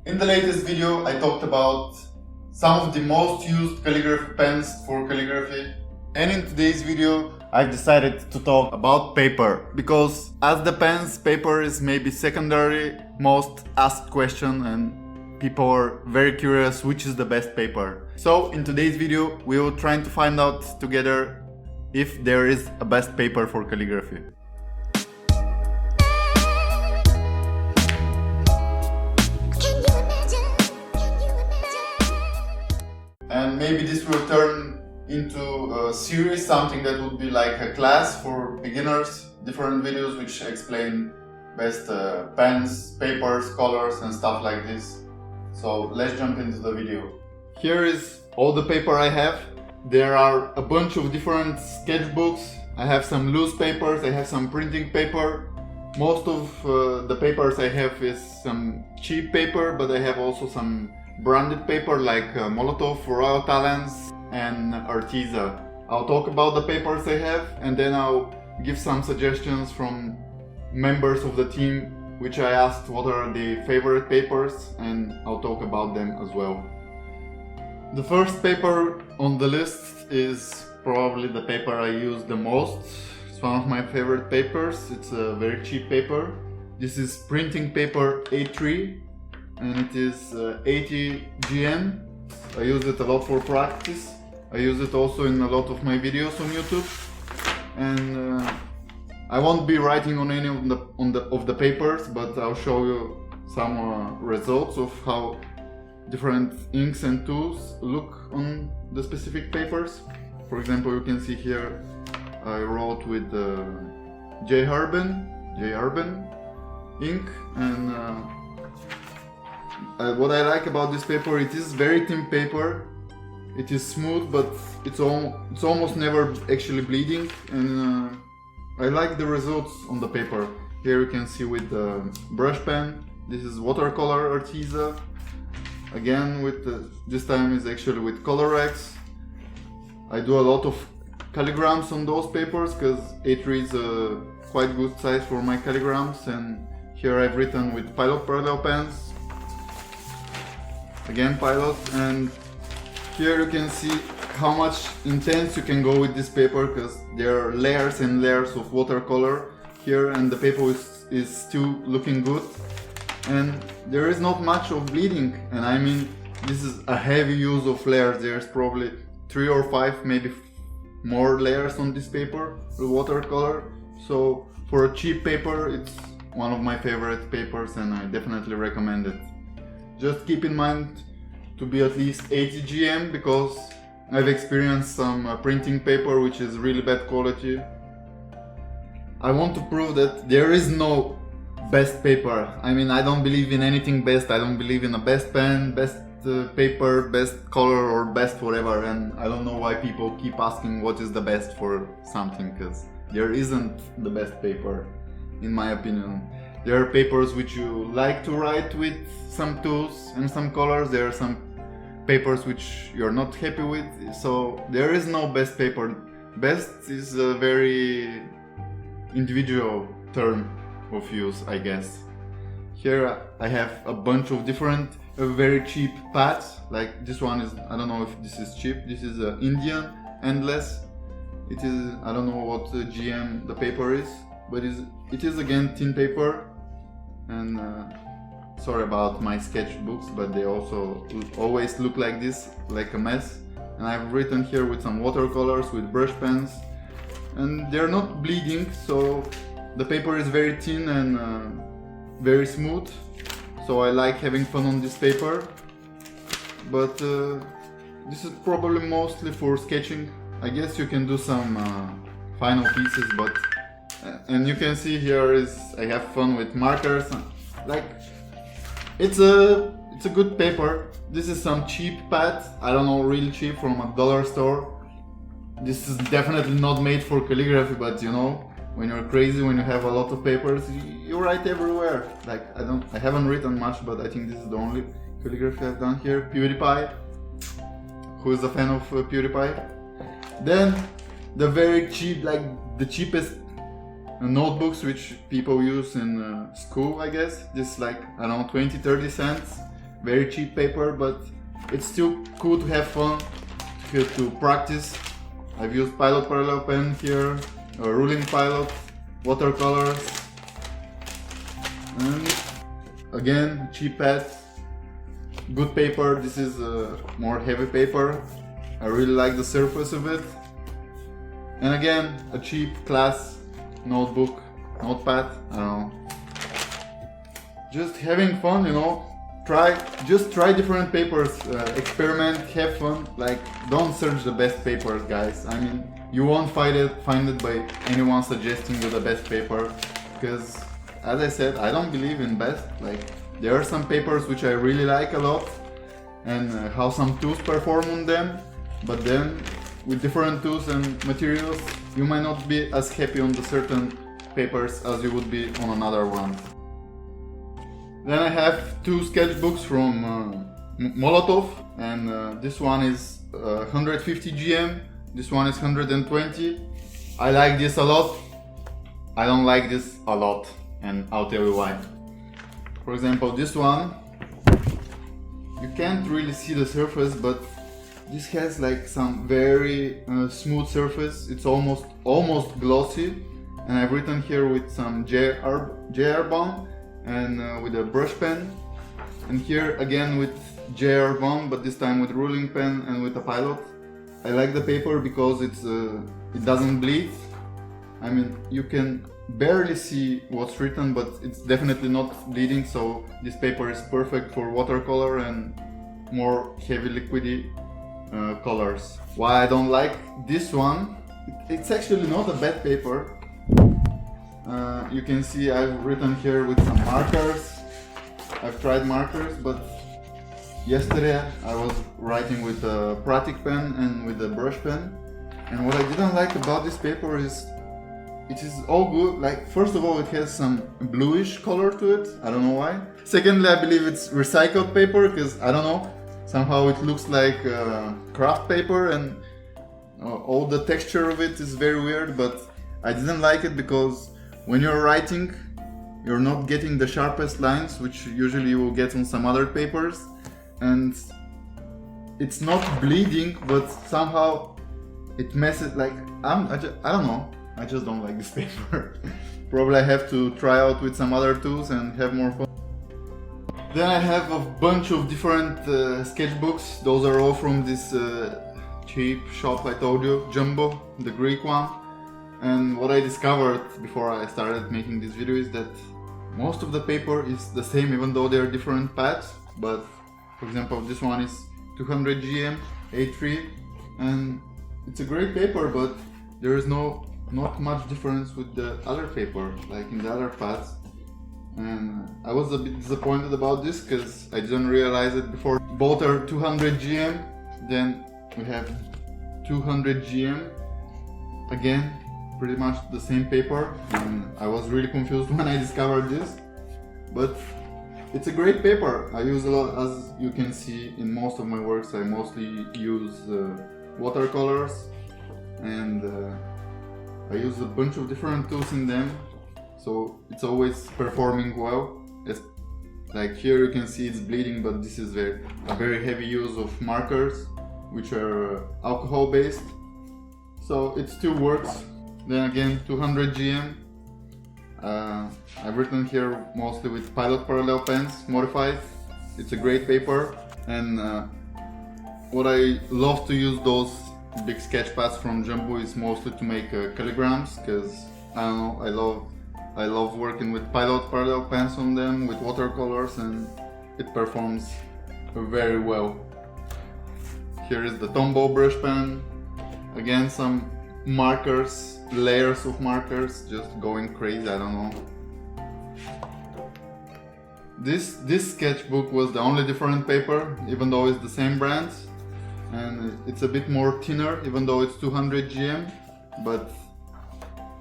In the latest video I talked about some of the most used calligraphy pens for calligraphy, and in today's video I've decided to talk about paper, because as the pens, paper is maybe secondary most asked question and people are very curious which is the best paper. So in today's video we will try to find out together if there is a best paper for calligraphy. And maybe this will turn into a series, something that would be like a class for beginners, different videos which explain best pens, papers, colors and stuff like this. So let's jump into the video. Here is all the paper I have. There are a bunch of different sketchbooks. I have some loose papers, I have some printing paper. Most of the papers I have is some cheap paper, but I have also some branded paper like Molotow, Talens and Arteeza. I'll talk about the papers I have and then I'll give some suggestions from members of the team which I asked what are the favorite papers, and I'll talk about them as well. The first paper on the list is probably the paper I use the most. It's one of my favorite papers. It's a very cheap paper. This is printing paper A3 and it is 80 GM. I use it a lot for practice. I use it also in a lot of my videos on YouTube, and I won't be writing on any of the papers, but I'll show you some results of how different inks and tools look on the specific papers. For example, you can see here I wrote with J. Urban ink, and what I like about this paper, it is very thin paper. It is smooth, but it's almost never actually bleeding, and I like the results on the paper. Here you can see with the brush pen. This is watercolor Arteeza. Again, with this time is actually with Colorex. I do a lot of calligrams on those papers because A3 is a quite good size for my calligrams, and here I've written with Pilot parallel pens. Again Pilot, and here you can see how much intense you can go with this paper because there are layers and layers of watercolor here, and the paper is still looking good and there is not much of bleeding. And I mean, this is a heavy use of layers. There's probably 3 or 5, maybe more layers on this paper, the watercolor. So for a cheap paper, it's one of my favorite papers and I definitely recommend it. Just keep in mind to be at least 80 GM because I've experienced some printing paper which is really bad quality. I want to prove that there is no best paper. I mean, I don't believe in anything best. I don't believe in a best pen, best paper, best color or best whatever, and I don't know why people keep asking what is the best for something, because there isn't the best paper in my opinion. There are papers which you like to write with some tools and some colors. There are some papers which you're not happy with. So there is no best paper. Best is a very individual term of use, I guess. Here I have a bunch of different very cheap pads. Like this one is, I don't know if this is cheap. This is Indian Endless. It is, I don't know what GM the paper is, but it is again thin paper. And sorry about my sketchbooks, but they also always look like this, like a mess. And I've written here with some watercolors, with brush pens, and they're not bleeding, so the paper is very thin and very smooth. So I like having fun on this paper. But this is probably mostly for sketching. I guess you can do some final pieces, but and you can see here is I have fun with markers. Like it's a good paper. This is some cheap pad. I don't know, real cheap from a dollar store. This is definitely not made for calligraphy, but you know, when you're crazy, when you have a lot of papers, you write everywhere. Like I haven't written much, but I think this is the only calligraphy I've done here. PewDiePie. Who is a fan of PewDiePie? Then the very cheap, like the cheapest notebooks which people use in school, I guess. This like, I don't know, 20-30 cents. very cheap paper, but it's still cool to have fun, to practice. I've used Pilot Parallel Pen here, a ruling pilot, watercolors, and again cheap pads, good paper. This is a more heavy paper. I really like the surface of it. And again, a cheap class notebook, notepad, I don't know. Just having fun, you know. Just try different papers, experiment, have fun. Like, don't search the best papers, guys. I mean, you won't find it by anyone suggesting you the best paper, because, as I said, I don't believe in best. Like, there are some papers which I really like a lot, and how some tools perform on them. But then, with different tools and materials, you might not be as happy on the certain papers as you would be on another one. Then I have two sketchbooks from Molotow, and this one is 150 GM, this one is 120. I like this a lot. I don't like this a lot, and I'll tell you why. For example, this one, you can't really see the surface, but this has like some very smooth surface. It's almost glossy, and I've written here with some JR bond and with a brush pen, and here again with JR bond, but this time with ruling pen and with a pilot. I like the paper because it doesn't bleed. I mean, you can barely see what's written, but it's definitely not bleeding, so this paper is perfect for watercolor and more heavy liquidy colors. Why I don't like this one, it's actually not a bad paper. You can see I've written here with some markers. I've tried markers, but yesterday I was writing with a Pratic pen and with a brush pen. And what I didn't like about this paper is it is all good. Like, first of all, it has some bluish color to it. I don't know why. Secondly, I believe it's recycled paper, because I don't know, somehow it looks like craft paper, and all the texture of it is very weird. But I didn't like it because when you're writing, you're not getting the sharpest lines, which usually you will get on some other papers, and it's not bleeding, but somehow it messes. Like, I don't know, I just don't like this paper. Probably I have to try out with some other tools and have more fun. Then I have a bunch of different sketchbooks. Those are all from this cheap shop I told you, Jumbo, the Greek one. And what I discovered before I started making this video is that most of the paper is the same, even though they are different pads. But for example, this one is 200 GM A3, and it's a great paper, but there is not much difference with the other paper, like in the other pads. And I was a bit disappointed about this because I didn't realize it before. Both are 200 GM, then we have 200 GM, again pretty much the same paper, and I was really confused when I discovered this, but it's a great paper. I use a lot, as you can see in most of my works. I mostly use watercolors, and I use a bunch of different tools in them, so it's always performing well. Like here you can see it's bleeding, but this is a very heavy use of markers, which are alcohol based, so it still works. Then again, 200 GM. I've written here mostly with Pilot Parallel pens, modified. It's a great paper, and what I love to use those big sketchpads from Jumbo is mostly to make calligrams, because I don't know, I love working with Pilot Parallel pens on them with watercolors, and it performs very well. Here is the Tombow brush pen. Again, some markers, layers of markers, just going crazy, I don't know. This sketchbook was the only different paper, even though it's the same brand, and it's a bit more thinner, even though it's 200 GM, but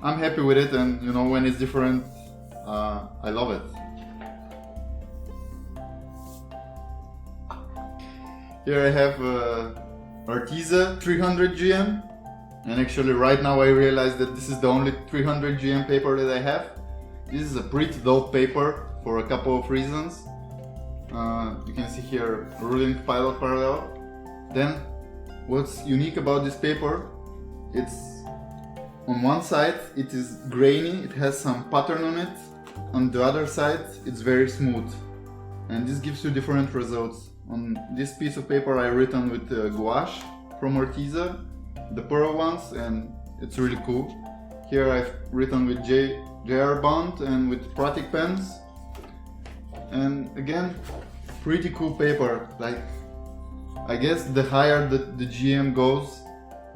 I'm happy with it, and you know, when it's different, I love it. Here I have Arteeza 300 GM, and actually right now I realize that this is the only 300 GM paper that I have. This is a pretty dope paper for a couple of reasons. You can see here ruling pilot parallel. Then what's unique about this paper, it's on one side it is grainy, it has some pattern on it. On the other side it's very smooth, and this gives you different results. On this piece of paper I written with gouache from Arteeza, the pearl ones, and it's really cool. Here I've written with JR Bond and with Pratic pens, and again, pretty cool paper. Like, I guess the higher the GM goes,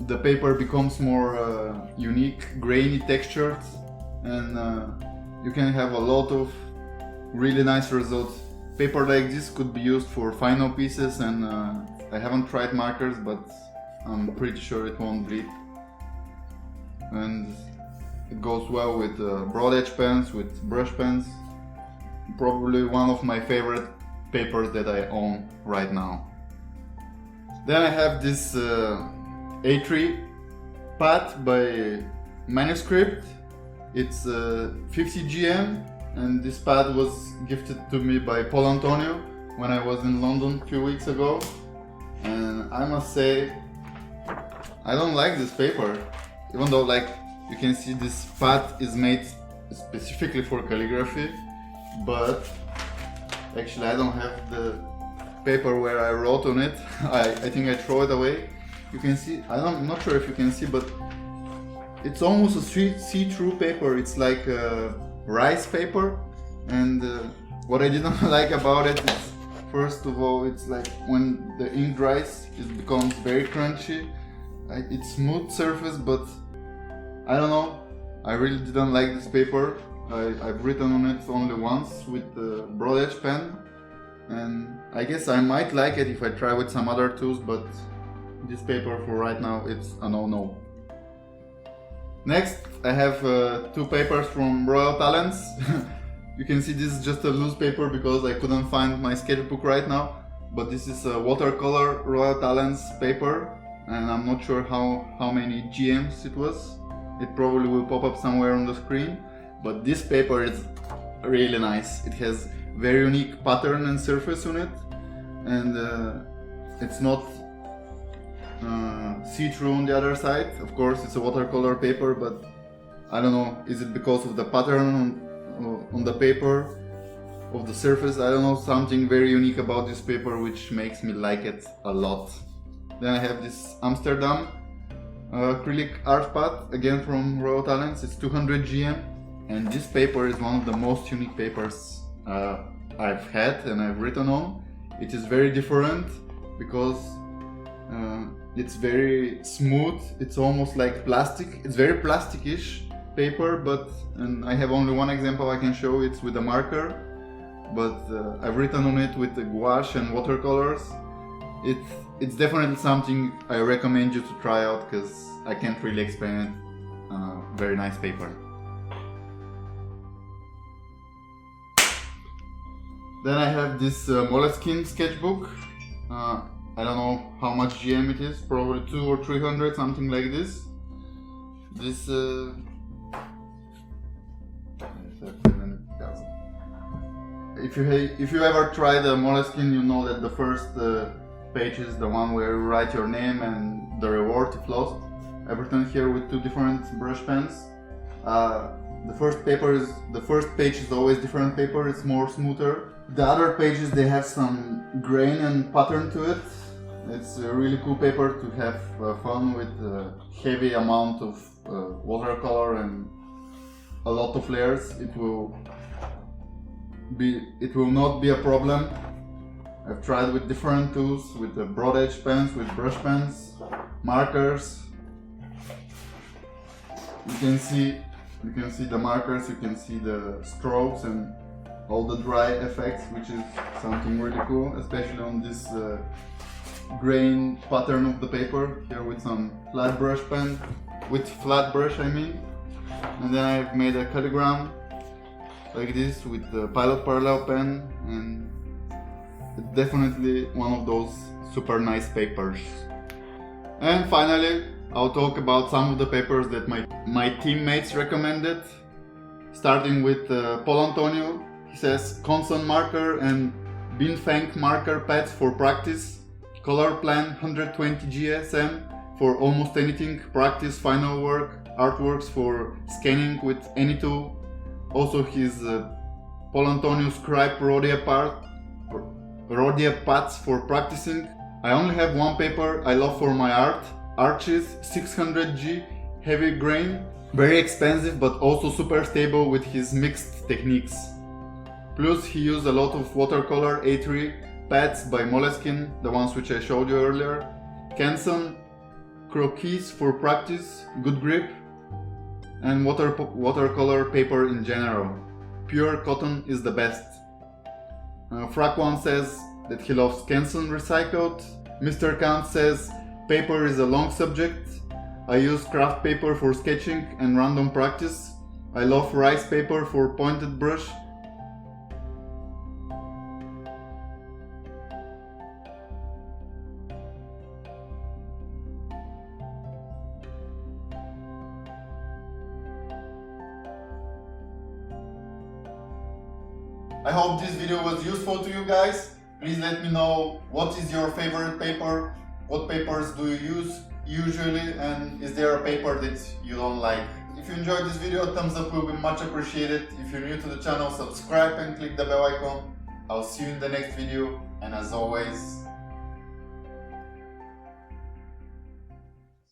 the paper becomes more unique, grainy textured, and you can have a lot of really nice results. Paper like this could be used for final pieces, and I haven't tried markers, but I'm pretty sure it won't bleed. And it goes well with broad edge pens, with brush pens. Probably one of my favorite papers that I own right now. Then I have this A3 pad by Manuscript. It's 50 GM, and this pad was gifted to me by Paul Antonio when I was in London a few weeks ago. And I must say, I don't like this paper, even though, like, you can see this pad is made specifically for calligraphy, but actually I don't have the paper where I wrote on it. I think I throw it away. You can see, I'm not sure if you can see, but it's almost a see-through paper. It's like rice paper, and what I didn't like about it is, first of all, it's like when the ink dries, it becomes very crunchy. It's smooth surface, but I don't know, I really didn't like this paper. I've written on it only once with the broad edge pen, and I guess I might like it if I try with some other tools, but this paper for right now, it's a no-no. Next, I have two papers from Royal Talens. You can see this is just a loose paper because I couldn't find my sketchbook right now, but this is a watercolor Royal Talens paper, and I'm not sure how many GMs it was. It probably will pop up somewhere on the screen, but this paper is really nice. It has very unique pattern and surface on it, and it's not see-through on the other side. Of course, it's a watercolor paper, but I don't know, is it because of the pattern on the paper, of the surface? I don't know, something very unique about this paper which makes me like it a lot. Then I have this Amsterdam acrylic art pad, again from Royal Talens. It's 200 GM, and this paper is one of the most unique papers I've had and I've written on. It is very different because it's very smooth. It's almost like plastic. It's very plastic-ish paper, but and I have only one example I can show. It's with a marker, but I've written on it with the gouache and watercolors. It's definitely something I recommend you to try out, because I can't really explain it. Very nice paper. Then I have this Moleskine sketchbook. I don't know how much GM it is, probably 200 or 300, something like this. This if you ever tried the Moleskine, you know that the first page is the one where you write your name and the reward if lost. I've written here with two different brush pens. The first page is always different paper. It's more smoother. The other pages, they have some grain and pattern to it. It's a really cool paper to have fun with a heavy amount of watercolor and a lot of layers. It will not be a problem. I've tried with different tools, with the broad edge pens, with brush pens, markers. You can see the markers, you can see the strokes and all the dry effects, which is something really cool, especially on this grain pattern of the paper here with some flat brush pen, with flat brush I mean. And then I've made a calligram like this with the pilot parallel pen, and it's definitely one of those super nice papers. And finally, I'll talk about some of the papers that my teammates recommended, starting with Paul Antonio. He says constant marker and Binfeng marker pads for practice, Color Plan 120 GSM for almost anything, practice, final work, artworks for scanning with any tool. Also his Paul Antonio Scribe Rhodia pads for practicing. I only have one paper I love for my art, Arteeza 600G heavy grain, very expensive but also super stable with his mixed techniques. Plus he used a lot of watercolor A3 pads by Moleskine, the ones which I showed you earlier, Canson croquis for practice, good grip, and watercolor paper in general. Pure cotton is the best. Frack1 says that he loves Canson recycled. Mr. Kant says paper is a long subject. I use craft paper for sketching and random practice. I love rice paper for pointed brush. I hope this video was useful to you guys. Please let me know what is your favorite paper, what papers do you use usually, and is there a paper that you don't like. If you enjoyed this video, a thumbs up will be much appreciated. If you're new to the channel, subscribe and click the bell icon. I'll see you in the next video, and as always,